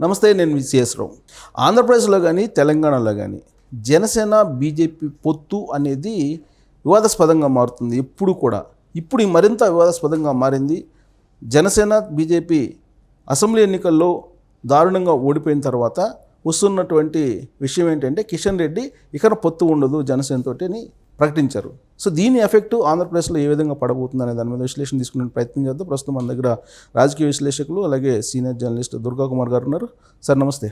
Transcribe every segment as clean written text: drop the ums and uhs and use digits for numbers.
నమస్తే, నేను సిఎస్ రావు. ఆంధ్రప్రదేశ్లో కానీ తెలంగాణలో కానీ జనసేన బీజేపీ పొత్తు అనేది వివాదాస్పదంగా మారుతుంది ఎప్పుడు కూడా. ఇప్పుడు మరింత వివాదాస్పదంగా మారింది. జనసేన బీజేపీ అసెంబ్లీ ఎన్నికల్లో దారుణంగా ఓడిపోయిన తర్వాత వస్తున్నటువంటి విషయం ఏంటంటే కిషన్ రెడ్డి ఇక పొత్తు ఉండదు జనసేనతోటి అని ప్రకటించారు. సో దీని ఎఫెక్ట్ ఆంధ్రప్రదేశ్లో ఏ విధంగా పడబోతుంది అనే దాని మీద విశ్లేషణ తీసుకునే ప్రయత్నం చేద్దాం. ప్రస్తుతం మన దగ్గర రాజకీయ విశ్లేషకులు అలాగే సీనియర్ జర్నలిస్ట్ దుర్గా కుమార్ గారు ఉన్నారు. సార్ నమస్తే.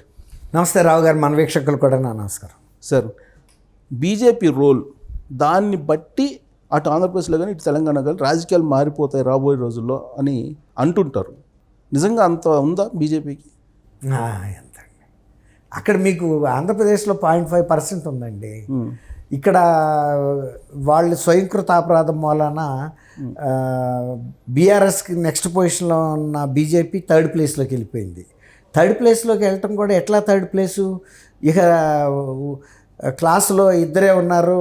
నమస్తే రావు గారు, మన వీక్షకులు కూడా నా నమస్కారం. సార్, బీజేపీ రోల్ దాన్ని బట్టి అటు ఆంధ్రప్రదేశ్లో కానీ ఇటు తెలంగాణ కానీ రాజకీయాలు మారిపోతాయి రాబోయే రోజుల్లో అని అంటుంటారు. నిజంగా అంత ఉందా బీజేపీకి? ఎంతండి, అక్కడ మీకు ఆంధ్రప్రదేశ్లో 0.5% ఉందండి. ఇక్కడ వాళ్ళు స్వయంకృత అపరాధం మూలన బీఆర్ఎస్కి నెక్స్ట్ పొజిషన్లో ఉన్న బీజేపీ థర్డ్ ప్లేస్లోకి వెళ్ళిపోయింది. థర్డ్ ప్లేస్లోకి వెళ్ళటం కూడా ఎట్లా థర్డ్ ప్లేసు? ఇక క్లాసులో ఇద్దరే ఉన్నారు,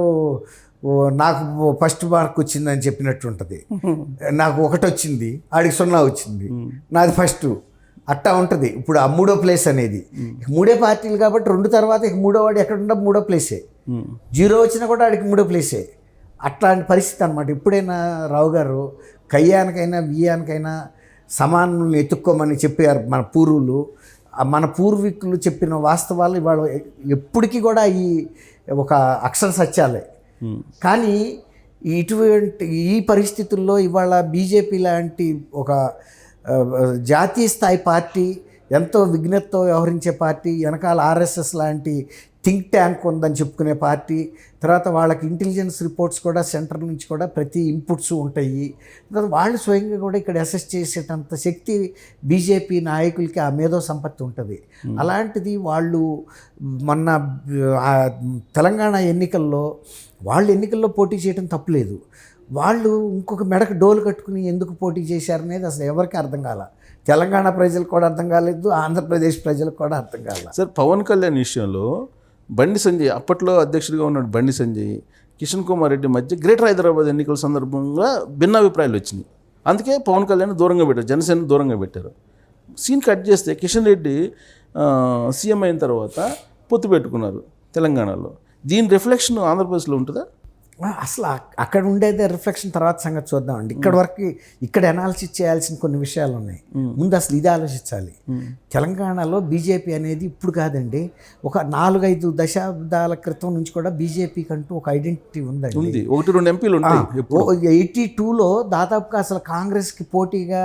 నాకు ఫస్ట్ మార్క్ వచ్చిందని చెప్పినట్టు ఉంటుంది. నాకు 1 వచ్చింది, ఆడికి 0 వచ్చింది, నాది ఫస్ట్, అట్టా ఉంటుంది. ఇప్పుడు ఆ 3వ ప్లేస్ అనేది 3 పార్టీలు కాబట్టి 2 తర్వాత ఇక 3వ వాడు ఎక్కడ ఉండ 3వ ప్లేసే, 0 వచ్చినా కూడా ఆడికి 3వ ప్లేసే. అట్లాంటి పరిస్థితి అనమాట. ఇప్పుడైనా రావు గారు కయ్యానికైనా బియ్యానికైనా సమానుల్ని ఎత్తుక్కోమని చెప్పారు మన పూర్వులు. మన పూర్వీకులు చెప్పిన వాస్తవాలు ఇవాళ ఎప్పటికీ కూడా ఈ ఒక అక్షర సత్యాలే. కానీ ఇటువంటి ఈ పరిస్థితుల్లో ఇవాళ బీజేపీ లాంటి ఒక జాతీయ స్థాయి పార్టీ, ఎంతో విఘ్నతతో వ్యవహరించే పార్టీ, వెనకాల ఆర్ఎస్ఎస్ లాంటి థింక్ ట్యాంక్ ఉందని చెప్పుకునే పార్టీ, తర్వాత వాళ్ళకి ఇంటెలిజెన్స్ రిపోర్ట్స్ కూడా సెంటర్ నుంచి కూడా ప్రతి ఇన్పుట్స్ ఉంటాయి. తర్వాత వాళ్ళు స్వయంగా కూడా ఇక్కడ అసెస్ చేసేటంత శక్తి బీజేపీ నాయకులకి ఆ మేధో సంపత్తి ఉంటుంది. అలాంటిది వాళ్ళు మొన్న తెలంగాణ ఎన్నికల్లో పోటీ చేయడం తప్పులేదు. వాళ్ళు ఇంకొక మెడకు డోలు కట్టుకుని ఎందుకు పోటీ చేశారనేది అసలు ఎవరికి అర్థం కాల. తెలంగాణ ప్రజలకు కూడా అర్థం కాలేదు, ఆంధ్రప్రదేశ్ ప్రజలకు కూడా అర్థం కాల. సార్, పవన్ కళ్యాణ్ విషయంలో బండి సంజయ్, అప్పట్లో అధ్యక్షుడిగా ఉన్నాడు బండి సంజయ్, కిషన్ కుమార్ రెడ్డి మధ్య గ్రేటర్ హైదరాబాద్ ఎన్నికల సందర్భంగా భిన్నాభిప్రాయాలు వచ్చినాయి. అందుకే పవన్ కళ్యాణ్ దూరంగా పెట్టారు, జనసేన దూరంగా పెట్టారు. సీన్ కట్ చేస్తే కిషన్ రెడ్డి సీఎం అయిన తర్వాత పొత్తు పెట్టుకున్నారు తెలంగాణలో. దీని రిఫ్లెక్షన్ ఆంధ్రప్రదేశ్లో ఉంటుందా? అసలు అక్కడ ఉండేదే రిఫ్లెక్షన్ తర్వాత సంగతి చూద్దామండి. ఇక్కడ అనాలిసిస్ చేయాల్సిన కొన్ని విషయాలు ఉన్నాయి. ముందు అసలు ఇది ఆలోచించాలి. తెలంగాణలో బీజేపీ అనేది ఇప్పుడు కాదండి, ఒక 4-5 దశాబ్దాల క్రితం నుంచి కూడా బీజేపీకి అంటూ ఒక ఐడెంటిటీ ఉందండి. 1-2 ఎంపీలు ఉంటాయి. 82లో దాదాపుగా అసలు కాంగ్రెస్కి పోటీగా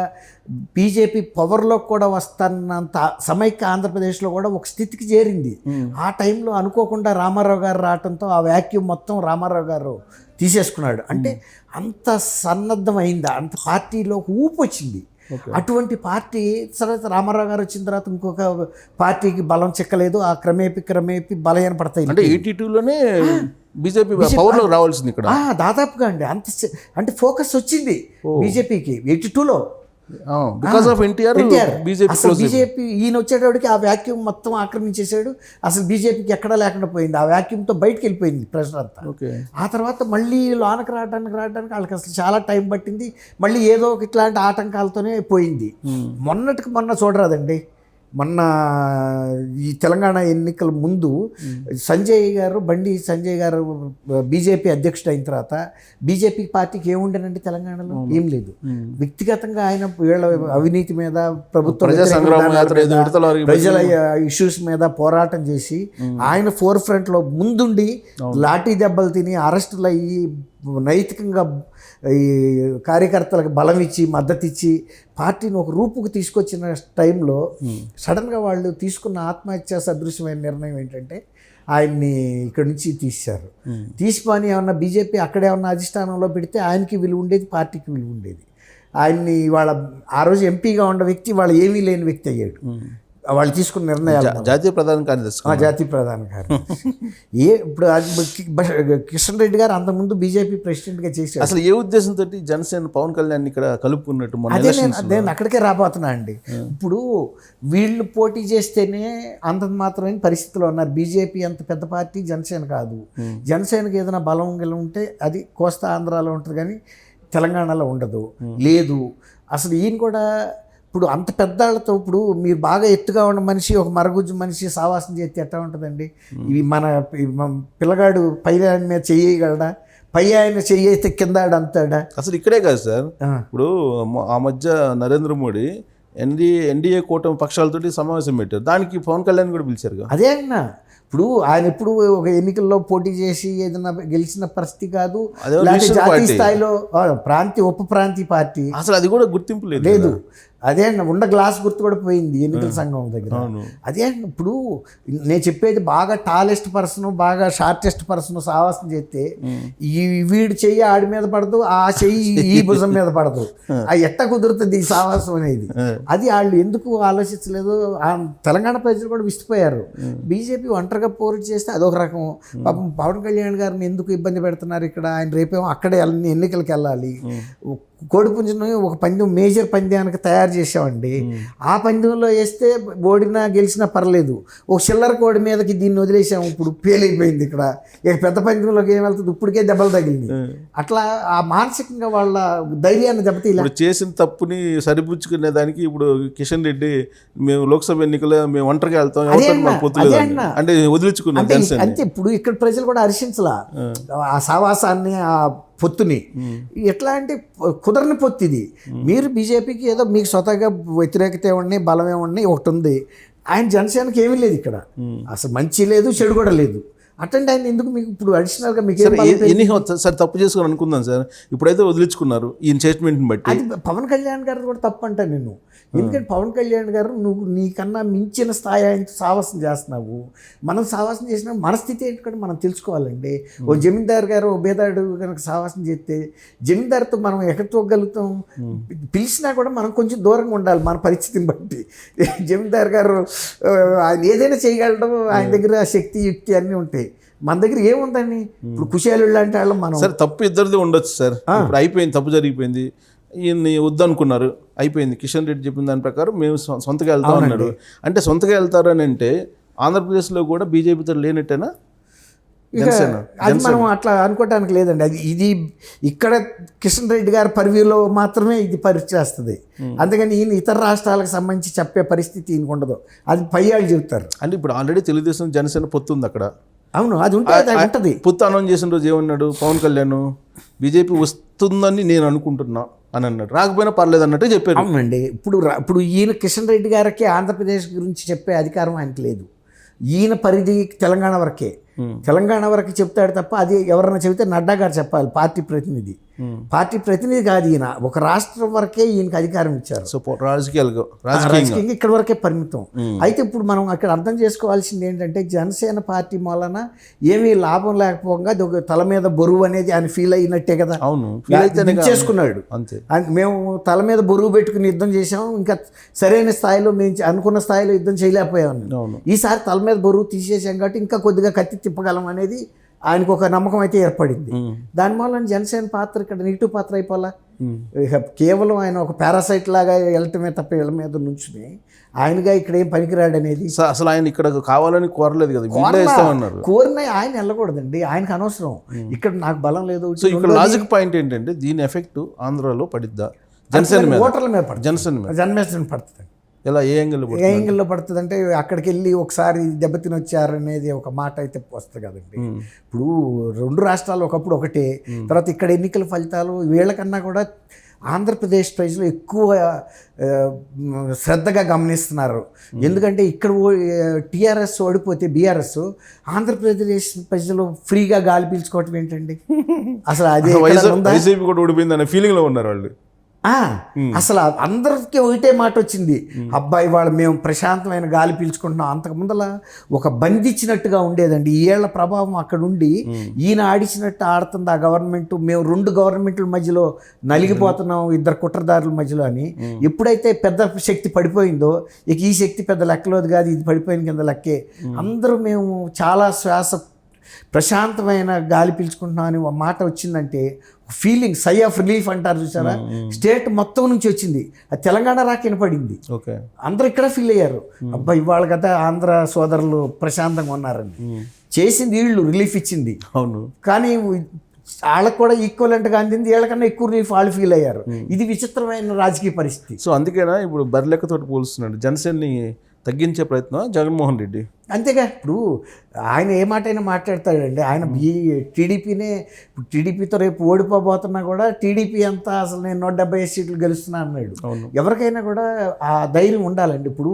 బీజేపీ పవర్లో కూడా వస్తున్నంత సమైక్య ఆంధ్రప్రదేశ్లో కూడా ఒక స్థితికి చేరింది. ఆ టైంలో అనుకోకుండా రామారావు గారు రావడంతో ఆ వ్యాక్యూమ్ మొత్తం రామారావు గారు తీసేసుకున్నాడు. అంటే అంత సన్నద్ధమైందా, అంత పార్టీలో ఊపు వచ్చింది. అటువంటి పార్టీ తర్వాత రామారావు గారు వచ్చిన తర్వాత ఇంకొక పార్టీకి బలం చిక్కలేదు. ఆ క్రమేపీ బలహీన పడతాయి. అంటే 82లోనే బీజేపీ పవర్లో రావాల్సింది ఇక్కడ దాదాపుగా అండి. అంటే ఫోకస్ వచ్చింది బీజేపీకి 82లో. బికాస్ ఆఫ్ ఎన్టీఆర్ బీజేపీ ఈయన వచ్చేటప్పటికి ఆ వ్యాక్యూమ్ మొత్తం ఆక్రమించేశాడు. అసలు బీజేపీకి ఎక్కడా లేకుండా పోయింది. ఆ వ్యాక్యూమ్తో బయటకు వెళ్ళిపోయింది ప్రెషర్ అంతా. ఆ తర్వాత మళ్ళీ లోనకు రావడానికి వాళ్ళకి అసలు చాలా టైం పట్టింది. మళ్ళీ ఏదో ఒక ఇట్లాంటి ఆటంకాలతోనే పోయింది. మొన్న చూడరాదండి, మొన్న ఈ తెలంగాణ ఎన్నికల ముందు బండి సంజయ్ గారు బీజేపీ అధ్యక్షుడు అయిన తర్వాత బీజేపీ పార్టీకి ఏముండేనండి తెలంగాణలో? ఏం లేదు. వ్యక్తిగతంగా ఆయన వీళ్ళ అవినీతి మీద, ప్రభుత్వ ప్రజల ఇష్యూస్ మీద పోరాటం చేసి ఆయన ఫోర్ ఫ్రంట్లో ముందుండి లాఠీ దెబ్బలు తిని అరెస్టులు అయ్యి నైతికంగా ఈ కార్యకర్తలకు బలం ఇచ్చి మద్దతు ఇచ్చి పార్టీని ఒక రూపుకు తీసుకొచ్చిన టైంలో సడన్గా వాళ్ళు తీసుకున్న ఆత్మహత్య సదృశ్యమైన నిర్ణయం ఏంటంటే ఆయన్ని ఇక్కడి నుంచి తీశారు. తీసిపోని ఏమన్నా బీజేపీ అక్కడేమన్నా అధిష్టానంలో పెడితే ఆయనకి విలువ ఉండేది, పార్టీకి విలువ ఉండేది. ఆయన్ని వాళ్ళ ఆ రోజు ఎంపీగా ఉన్న వ్యక్తి వాళ్ళు ఏమీ లేని వ్యక్తి అయ్యాడు. వాళ్ళు తీసుకున్న నిర్ణయాలు. జాతీయ ప్రధాన కార్యదర్శి ఇప్పుడు కిషన్ రెడ్డి గారు అంతకుముందు బీజేపీ ప్రెసిడెంట్గా చేశారు. అసలు ఏ ఉద్దేశంతో జనసేన పవన్ కళ్యాణ్ ఇక్కడ కలుపుకున్నట్టు? నేను అక్కడికే రాబోతున్నా అండి. ఇప్పుడు వీళ్ళు పోటీ చేస్తేనే అంత మాత్రమే పరిస్థితిలో ఉన్నారు. బీజేపీ అంత పెద్ద పార్టీ జనసేన కాదు. జనసేనకి ఏదైనా బలం ఉంటే అది కోస్తా ఆంధ్రాలో ఉంటుంది, కానీ తెలంగాణలో ఉండదు. లేదు, అసలు ఈయన కూడా ఇప్పుడు అంత పెద్దాళ్ళతో ఇప్పుడు మీరు బాగా ఎత్తుగా ఉన్న మనిషి ఒక మరగుజ్జు మనిషి సావాసం చేస్తే ఎట్లా ఉంటుందండి? ఇవి మన పిల్లగాడు పై ఆయన మీద చెయ్యగలడా? పై ఆయన చెయ్యితే కింద అంతాడా? అసలు ఇక్కడే కాదు సార్, ఇప్పుడు ఆ మధ్య నరేంద్ర మోడీ ఎన్డీఏ కూటమి పక్షాలతోటి సమావేశం పెట్టారు, దానికి పవన్ కళ్యాణ్ కూడా పిలిచారు. అదే అన్న, ఇప్పుడు ఆయన ఎప్పుడు ఒక ఎన్నికల్లో పోటీ చేసి ఏదైనా గెలిచిన పరిస్థితి కాదు, జాతీయ స్థాయిలో ఉప ప్రాంతీయ పార్టీ, అసలు అది కూడా గుర్తింపు లేదు. అదే అన్న, ఉన్న గ్లాస్ గుర్తు కూడా పోయింది ఎన్నికల సంఘం దగ్గర. అదే అన్న, ఇప్పుడు నేను చెప్పేది బాగా టాలెస్ట్ పర్సన్, బాగా షార్టెస్ట్ పర్సన్ సావాసం చేస్తే ఈ వీడి చెయ్యి ఆడి మీద పడదు, ఆ చెయ్యి ఈ భుజం మీద పడదు. అది ఎట్ట కుదురుతుంది ఈ సావాసం అనేది? అది వాళ్ళు ఎందుకు ఆలోచించలేదు? తెలంగాణ ప్రజలు కూడా విసిపోయారు. బీజేపీ ఒంటరిగా పోరు చేస్తే అదొక రకం. పాపం పవన్ కళ్యాణ్ గారిని ఎందుకు ఇబ్బంది పెడుతున్నారు ఇక్కడ? ఆయన రేపేమో అక్కడే ఎన్నికలకు వెళ్ళాలి. కోడిపుంజును ఒక పందెం, మేజర్ పంద్యానికి తయారు చేసామండి. ఆ పందెంలో వేస్తే ఓడినా గెలిచినా పర్లేదు, ఒక చిల్లర కోడి మీదకి దీన్ని వదిలేసాము, ఇప్పుడు ఫెయిల్ అయిపోయింది. ఇక్కడ ఇక పెద్ద పందెంలోకి ఏం వెళ్తుంది? ఇప్పటికే దెబ్బలు తగిలింది. అట్లా ఆ మానసికంగా వాళ్ళ ధైర్యాన్ని దెబ్బతీలా. చేసిన తప్పుని సరిపుచ్చుకునే దానికి ఇప్పుడు కిషన్ రెడ్డి మేము లోక్సభ ఎన్నికల్లో మేము ఒంటరిగా వెళ్తాం అంటే వదిలించుకున్నాం అంతే. ఇప్పుడు ఇక్కడ ప్రజలు కూడా హర్షించలా ఆ సావాసాన్ని, ఆ పొత్తుని. ఎట్లా అంటే కుదరని పొత్తు ఇది. మీరు బీజేపీకి ఏదో మీకు స్వతహాగా వ్యతిరేకత ఏమన్నా బలం ఏమన్నా ఒకటి ఉంది, ఆయన జనసేనకి ఏమీ లేదు ఇక్కడ. అసలు మంచి లేదు, చెడు కూడా లేదు. అటెండ్ ఆయన ఎందుకు మీకు ఇప్పుడు అడిషనల్గా మీకు సార్ తప్పు చేసుకుని అనుకుందాం సార్, ఇప్పుడైతే వదిలించుకున్నారు ఈయన స్టేట్మెంట్ని బట్టి. అది పవన్ కళ్యాణ్ గారు కూడా తప్పు అంటా నేను. ఎందుకంటే పవన్ కళ్యాణ్ గారు నువ్వు నీకన్నా మించిన స్థాయి ఆయనతో సావాసం చేస్తున్నావు. మనం సావాసం చేసిన మన స్థితి ఏంటి కూడా మనం తెలుసుకోవాలండి. ఓ జమీందార్ గారు, ఓ బేదాడు కనుక సావాసం చేస్తే జమీందార్తో మనం ఎక్కడికి తోగలుగుతాం? పిలిచినా కూడా మనం కొంచెం దూరంగా ఉండాలి మన పరిస్థితిని బట్టి. జమీందార్ గారు ఆయన ఏదైనా చేయగలడం, ఆయన దగ్గర శక్తి యుక్తి అన్నీ ఉంటాయి. మన దగ్గర ఏముందండి? ఇప్పుడు కుశాలు లాంటి వాళ్ళం మనం. సార్ తప్పు ఇద్దరిది ఉండొచ్చు సార్, ఇప్పుడు అయిపోయింది, తప్పు జరిగిపోయింది, ఈయన్ని వద్దనుకున్నారు, అయిపోయింది. కిషన్ రెడ్డి చెప్పిన దాని ప్రకారం మేము సొంతగా వెళ్తాం అన్నారు. అంటే సొంతగా వెళ్తారు అని అంటే ఆంధ్రప్రదేశ్లో కూడా బీజేపీతో లేనట్టేనా? అది మనం అట్లా అనుకోవడానికి లేదండి. అది ఇది ఇక్కడ కిషన్ రెడ్డి గారి పరివ్యూలో మాత్రమే ఇది పరిచేస్తుంది. అందుకని ఈయన ఇతర రాష్ట్రాలకు సంబంధించి చెప్పే పరిస్థితి ఈయనకు ఉండదు. అది పై వాళ్ళు చెబుతారు. అంటే ఇప్పుడు ఆల్రెడీ తెలుగుదేశం జనసేన పొత్తు ఉంది అక్కడ. అవును, అది ఉంటుంది. పొత్తు అనౌన్స్ చేసిన రోజు ఏమన్నాడు పవన్ కళ్యాణ్? బీజేపీ వస్తుందని నేను అనుకుంటున్నా అని అన్నాడు, రాకపోయినా పర్లేదు అన్నట్టు చెప్పారు. అవునండి. ఇప్పుడు ఈయన కిషన్ రెడ్డి గారికి ఆంధ్రప్రదేశ్ గురించి చెప్పే అధికారం ఆయనకి లేదు. ఈయన పరిధి తెలంగాణ వరకే. తెలంగాణ వరకు చెప్తాడు తప్ప అది ఎవరైనా చెబితే నడ్డా గారు చెప్పాలి, పార్టీ ప్రతినిధి. పార్టీ ప్రతినిధి కాదు ఈయన, ఒక రాష్ట్రం వరకే ఈయనకి అధికారం ఇచ్చారు. రాజకీయంగా ఇక్కడ వరకే పరిమితం. అయితే ఇప్పుడు మనం అక్కడ అర్థం చేసుకోవాల్సింది ఏంటంటే జనసేన పార్టీ వలన ఏమీ లాభం లేకపోగా తల మీద బరువు అనేది ఆయన ఫీల్ అయినట్టే కదా. చేసుకున్నాడు. మేము తల మీద బరువు పెట్టుకుని యుద్ధం చేసాము, ఇంకా సరైన స్థాయిలో మేము అనుకున్న స్థాయిలో యుద్ధం చేయలేకపోయాము. ఈసారి తల మీద బరువు తీసేసాం కాబట్టి ఇంకా కొద్దిగా కత్తి తిప్పగలం అనేది ఆయనకు ఒక నమ్మకం అయితే ఏర్పడింది. దానివల్ల జనసేన పాత్ర ఇక్కడ నెగిటివ్ పాత్ర అయిపోలా. కేవలం ఆయన ఒక పారాసైట్ లాగా వెళ్ళటమే తప్ప వీళ్ళ మీద నుంచుని ఆయనగా ఇక్కడ ఏం పనికిరాడు అనేది. అసలు ఆయన ఇక్కడ కావాలని కోరలేదు కదా, కోరిన ఆయన వెళ్ళకూడదండి, ఆయనకు అనవసరం. ఇక్కడ నాకు బలం లేదు. ఇక్కడ లాజిక్ పాయింట్ ఏంటంటే దీని ఎఫెక్ట్ ఆంధ్రాలో పడిద్దా? జనసేన ఓటర్ల మీద పడుతుంది, జనసేన పడుతుంది. ఎలా ఏ యాంగిల్లో పడుతుంది అంటే అక్కడికి వెళ్ళి ఒకసారి దెబ్బతిని వచ్చారనేది ఒక మాట అయితే వస్తుంది కదండి. ఇప్పుడు రెండు రాష్ట్రాలు ఒకప్పుడు ఒకటే, తర్వాత ఇక్కడ ఎన్నికల ఫలితాలు వీళ్ళకన్నా కూడా ఆంధ్రప్రదేశ్ ప్రజలు ఎక్కువ శ్రద్ధగా గమనిస్తున్నారు. ఎందుకంటే ఇక్కడ టీఆర్ఎస్ ఓడిపోతే బీఆర్ఎస్, ఆంధ్రప్రదేశ్ ప్రజలు ఫ్రీగా గాలి పీల్చుకోవటం ఏంటండి? అసలు అదే వైసీపీ కూడా ఓడిపోయింది అనే ఫీలింగ్లో ఉన్నారు వాళ్ళు. అసలు అందరికీ ఒకటే మాట వచ్చింది, అబ్బాయి వాళ్ళు మేము ప్రశాంతమైన గాలి పీల్చుకుంటున్నాం. అంతకుముందల ఒక బంధించినట్టుగా ఉండేదండి. ఈ ఏళ్ల ప్రభావం అక్కడ ఉండి ఈయన ఆడిచినట్టు ఆడుతుంది ఆ గవర్నమెంట్. మేము రెండు గవర్నమెంట్ల మధ్యలో నలిగిపోతున్నాం, ఇద్దరు కుట్రదారుల మధ్యలో అని. ఎప్పుడైతే పెద్ద శక్తి పడిపోయిందో ఇక ఈ శక్తి పెద్ద లెక్కలోది కాదు, ఇది పడిపోయిన కింద లెక్కే. అందరూ మేము చాలా ప్రశాంతమైన గాలి పీల్చుకుంటున్నాం అని ఒక మాట వచ్చిందంటే ఫీలింగ్, సై ఆఫ్ రిలీఫ్ అంటారు చూసారా, స్టేట్ మొత్తం నుంచి వచ్చింది. అది తెలంగాణ రాక వినపడింది. అందరూ ఇక్కడ ఫీల్ అయ్యారు, అబ్బా ఇవాళ కదా ఆంధ్ర సోదరులు ప్రశాంతంగా ఉన్నారని. చేసింది వీళ్ళు, రిలీఫ్ ఇచ్చింది. అవును, కానీ వాళ్ళకు కూడా ఈక్వలెంట్గా అందింది, వీళ్ళకన్నా ఎక్కువ రిలీఫ్ వాళ్ళు ఫీల్ అయ్యారు. ఇది విచిత్రమైన రాజకీయ పరిస్థితి. సో అందుకేనా ఇప్పుడు బర్లెక్కతోటి పోలుస్తున్నాడు జనసేనని తగ్గించే ప్రయత్నం జగన్మోహన్ రెడ్డి. అంతేగా, ఇప్పుడు ఆయన ఏ మాట అయినా మాట్లాడతాడండి. ఆయన టీడీపీనే, టీడీపీతో రేపు ఓడిపోబోతున్నా కూడా టీడీపీ అంతా అసలు నేను 175 సీట్లు గెలుస్తున్నా అన్నాడు. ఎవరికైనా కూడా ఆ ధైర్యం ఉండాలండి. ఇప్పుడు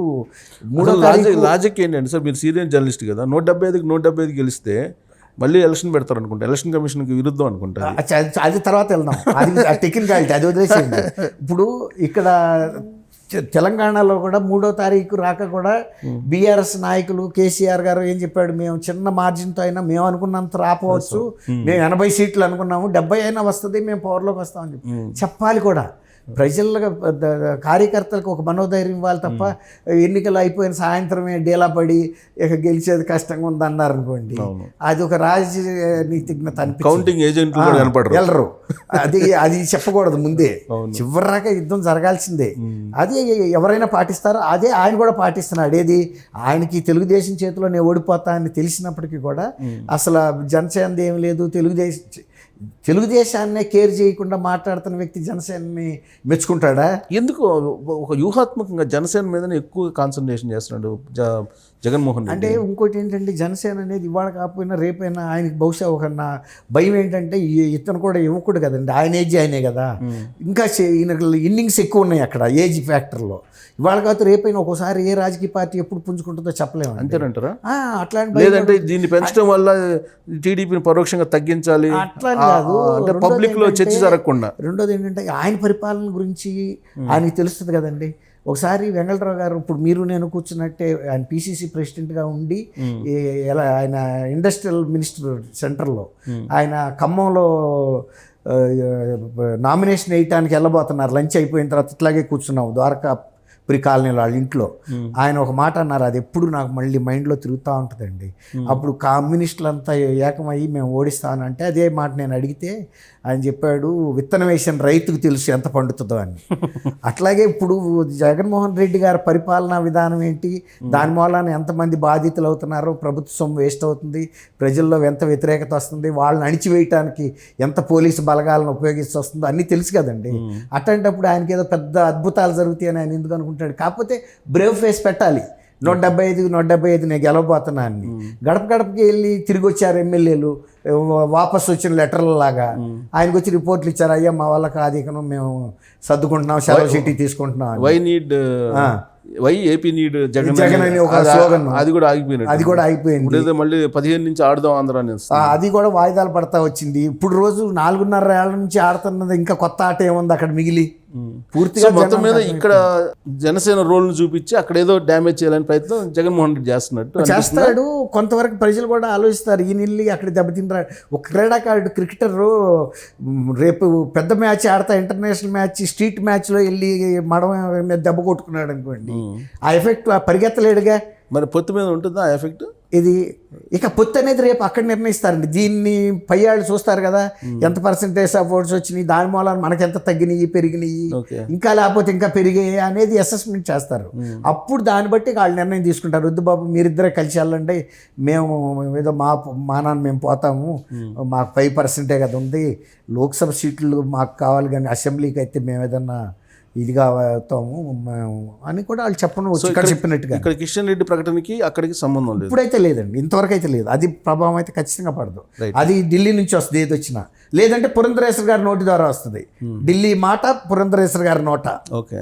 లాజిక్ ఏంటంటే సార్, మీరు సీనియర్ జర్నలిస్ట్ కదా, 175కి 175 గెలిస్తే మళ్ళీ ఎలక్షన్ పెడతారు అనుకుంటా, ఎలక్షన్ కమిషన్కి విరుద్ధం అనుకుంటా. అది తర్వాత వెళ్దాం, అది టెక్నికాలిటీ, అది వదిలేసేయండి. ఇప్పుడు ఇక్కడ తెలంగాణలో కూడా 3వ తారీఖు రాక కూడా బీఆర్ఎస్ నాయకులు కేసీఆర్ గారు ఏం చెప్పాడు, మేము చిన్న మార్జిన్తో అయినా మేము అనుకున్నంత రాపోవచ్చు, మేము 80 సీట్లు అనుకున్నాము, 70 అయినా వస్తుంది, మేము పవర్లోకి వస్తామని చెప్పాలి కూడా. ప్రజల కార్యకర్తలకు ఒక మనోధైర్యం ఇవ్వాలి తప్ప ఎన్నికలు అయిపోయిన సాయంత్రమే డేలా పడి ఇక గెలిచేది కష్టంగా ఉంది అన్నారు అనుకోండి, అది ఒక రాజనీతిజ్ఞత కౌంటింగ్ ఏజెంట్ వెళ్ళరు. అది చెప్పకూడదు ముందే, చివరిరాక యుద్ధం జరగాల్సిందే. అది ఎవరైనా పాటిస్తారో అదే ఆయన కూడా పాటిస్తున్నాడు. ఏది, ఆయనకి తెలుగుదేశం చేతిలో నేను ఓడిపోతా అని తెలిసినప్పటికీ కూడా అసలు జనసేనది ఏం లేదు, తెలుగుదేశాన్నే కేర్ చేయకుండా మాట్లాడుతున్న వ్యక్తి జనసేనని మెచ్చుకుంటాడా? ఎందుకు ఒక వ్యూహాత్మకంగా జనసేన మీదనే ఎక్కువ కాన్సన్ట్రేషన్ చేస్తున్నాడు జగన్మోహన్ రెడ్డి. అంటే ఇంకోటి ఏంటంటే, జనసేన అనేది ఇవాళ కాకపోయినా రేపైనా ఆయనకి బహుశా ఒక భయం ఏంటంటే, ఇతను కూడా యువకుడు కదండి, ఆయన ఏజ్ ఆయనే కదా, ఇంకా ఈయనకు ఇన్నింగ్స్ ఎక్కువ ఉన్నాయి అక్కడ ఏజ్ ఫ్యాక్టర్లో. ఇవాళ కాదు రేపైనా ఒక్కోసారి ఏ రాజకీయ పార్టీ ఎప్పుడు పుంజుకుంటుందో చెప్పలేము. అంతేనంటారా? అట్లాంటి లేదంటే దీన్ని పెంచడం వల్ల టీడీపీని పరోక్షంగా తగ్గించాలి అట్లా కాదు, అంటే పబ్లిక్ లో చర్చ జరగకుండా. రెండోది ఏంటంటే, ఆయన పరిపాలన గురించి ఆయనకి తెలుస్తుంది కదండి. ఒకసారి వెంకటరావు గారు, ఇప్పుడు మీరు నేను కూర్చున్నట్టే, ఆయన పిసిసి ప్రెసిడెంట్గా ఉండి ఆయన ఇండస్ట్రియల్ మినిస్టర్ సెంటర్లో, ఆయన ఖమ్మంలో నామినేషన్ వేయటానికి వెళ్ళబోతున్నారు. లంచ్ అయిపోయిన తర్వాత ఇట్లాగే కూర్చున్నాం ద్వారకాపురి కాలనీలో వాళ్ళ ఇంట్లో. ఆయన ఒక మాట అన్నారు, అది ఎప్పుడు నాకు మళ్ళీ మైండ్లో తిరుగుతూ ఉంటుందండి. అప్పుడు కమ్యూనిస్టులు అంతా ఏకమయ్యి మేము ఓడిస్తానంటే అదే మాట నేను అడిగితే ఆయన చెప్పాడు, విత్తనం వేసిన రైతుకు తెలుసు ఎంత పండుతుందో అని. అట్లాగే ఇప్పుడు జగన్మోహన్ రెడ్డి గారి పరిపాలనా విధానం ఏంటి, దాని మూలాన ఎంతమంది బాధితులు అవుతున్నారో, ప్రభుత్వ సొమ్ము వేస్ట్ అవుతుంది, ప్రజల్లో ఎంత వ్యతిరేకత వస్తుంది, వాళ్ళని అణిచివేయటానికి ఎంత పోలీసు బలగాలను ఉపయోగిస్తూ వస్తుందో అన్నీ తెలుసు కదండి. అట్లాంటప్పుడు ఆయనకి ఏదో పెద్ద అద్భుతాలు జరుగుతాయని ఆయన ఎందుకు అనుకుంటాడు? కాకపోతే బ్రేవ్ ఫేస్ పెట్టాలి. 175 నేను గెలవబోతున్నాను. గడపకి వెళ్ళి తిరిగి వచ్చారు ఎమ్మెల్యేలు, వాపస్ వచ్చిన లెటర్లలాగా ఆయనకు వచ్చి రిపోర్ట్లు ఇచ్చారు, అయ్యా మా వల్ల కాదు, ఇక మేము సర్దుకుంటున్నాం, సెలవు సిటీ తీసుకుంటున్నాం. వై ఏపీ నీడ్ జగన్ అని ఒక స్లోగన్, అది కూడా ఆగిపోయింది. మళ్ళీ 15 నుంచి ఆడదాం ఆంధ్రాని, అది కూడా వాయిదాలు పడతా వచ్చింది. ఇప్పుడు రోజు 4.5 ఏళ్ల నుంచి ఆడుతున్నది, ఇంకా కొత్త ఆట ఏముంది అక్కడ మిగిలి? పూర్తిగా మొత్తం మీద ఇక్కడ జనసేన రోల్ ను చూపించి అక్కడ ఏదో డ్యామేజ్ చేయాలని ప్రయత్నం జగన్మోహన్ రెడ్డి చేస్తాడు. కొంతవరకు ప్రజలు కూడా ఆలోచిస్తారు, ఈయన వెళ్ళి అక్కడ దెబ్బతింటారు. ఒక క్రీడాకారుడు, క్రికెటరు రేపు పెద్ద మ్యాచ్ ఆడతా, ఇంటర్నేషనల్ మ్యాచ్, స్ట్రీట్ మ్యాచ్లో వెళ్ళి మడమ మీద దెబ్బ కొట్టుకున్నాడు అనుకోండి, ఆ ఎఫెక్ట్ పరిగెత్తలేడుగా. మరి పొత్తు మీద ఉంటుందా ఆ ఎఫెక్ట్? ఇది ఇక పొత్తు అనేది రేపు అక్కడ నిర్ణయిస్తారండి. దీన్ని పై వాళ్ళు చూస్తారు కదా, ఎంత పర్సెంటేజ్ ఆఫ్ ఓట్స్ వచ్చినాయి, దాని మూలాన మనకెంత తగ్గినాయి, పెరిగినాయి, ఇంకా లేకపోతే ఇంకా పెరిగాయి అనేది అసెస్మెంట్ చేస్తారు. అప్పుడు దాన్ని బట్టి వాళ్ళు నిర్ణయం తీసుకుంటారు. వద్దు బాబు, మీరిద్దరే కలిసి వెళ్ళండి, మేము ఏదో మానాన్ని మేము పోతాము, మాకు 5% కదా ఉంది, లోక్సభ సీట్లు మాకు కావాలి, కానీ అసెంబ్లీకి అయితే మేము ఏదన్నా ఇదిగా అవుతాము అని కూడా వాళ్ళు చెప్పినట్టుగా. ఇక్కడ కిషన్ రెడ్డి ప్రకటనకి అక్కడికి సంబంధం లేదు, ఇప్పుడైతే లేదండి, ఇంతవరకు అయితే లేదు. అది ప్రభావం అయితే ఖచ్చితంగా పడదు. అది ఢిల్లీ నుంచి వస్తుంది ఏది వచ్చినా, లేదంటే పురంధరేశ్వర్ గారి నోటి ద్వారా వస్తుంది. ఢిల్లీ మాట పురంధరేశ్వర్ గారి నోట. ఓకే,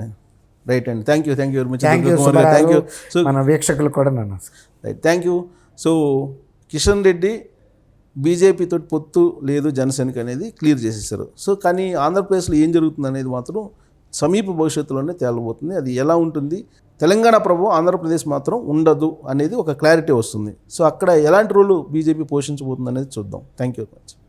రైట్ అండి. Thank you very much. Thank you. So మన వీక్షకులు కూడా నన్ను right, thank you. So Kishan Reddy బీజేపీతో పొత్తు లేదు జనసేనకి అనేది క్లియర్ చేసేసారు. సో కానీ ఆంధ్రప్రదేశ్లో ఏం జరుగుతుంది అనేది మాత్రం సమీప భవిష్యత్తులోనే తేలబోతుంది. అది ఎలా ఉంటుంది, తెలంగాణ ప్రభు ఆంధ్రప్రదేశ్ మాత్రం ఉండదు అనేది ఒక క్లారిటీ వస్తుంది. సో అక్కడ ఎలాంటి రోలు బీజేపీ పోషించబోతుంది అనేది చూద్దాం. Thank you very much.